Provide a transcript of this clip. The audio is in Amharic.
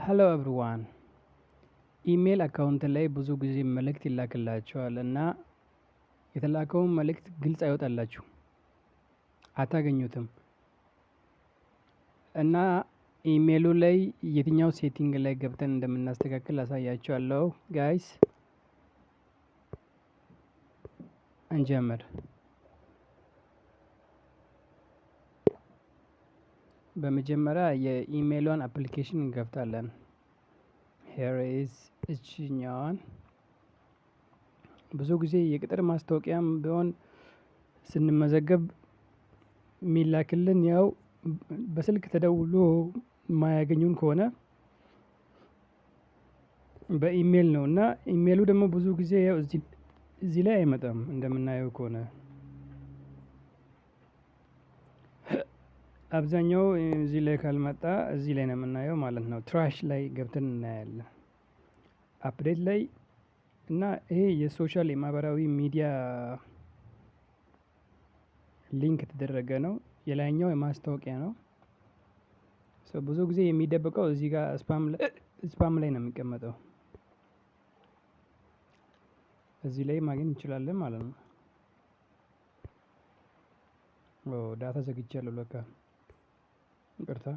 ሄሎ ኤቭሪዋን ኢሜል አካውንት ላይ ብዙ ጊዜ መልእክት ይላክላችኋል እና የተላከውን መልእክት ግልጽ አይወጣላችሁም አታገኙትም። እና ኢሜሉ ላይ የትኛው ሴቲንግ ላይ ገብተን እንደምናስተካክል አሳያችኋለሁ ጋይስ። እንጀምር። በመጀመሪያ የኢሜሏን አፕሊኬሽን እንከፍታለን። ሄር ኢዝ እችኛዋን ብዙ ጊዜ የቅጥር ማስታወቂያም ቢሆን ስንመዘገብ የሚላክልን ያው በስልክ ተደውሎ የማያገኙን ከሆነ በኢሜል ነው። እና ኢሜሉ ደግሞ ብዙ ጊዜ ያው እዚህ ላይ አይመጣም እንደምናየው ከሆነ አብዛኛው እዚህ ላይ ካልመጣ እዚህ ላይ ነው የምናየው ማለት ነው። ትራሽ ላይ ገብተን እናያለን። አፕዴት ላይ እና ይሄ የሶሻል የማህበራዊ ሚዲያ ሊንክ የተደረገ ነው። የላይኛው የማስታወቂያ ነው። ብዙ ጊዜ የሚደበቀው እዚህ ጋር ስፓም ላይ ነው የሚቀመጠው። እዚህ ላይ ማግኘት እንችላለን ማለት ነው። ዳታ ዘግቻለሁ ለካ ይቅርታ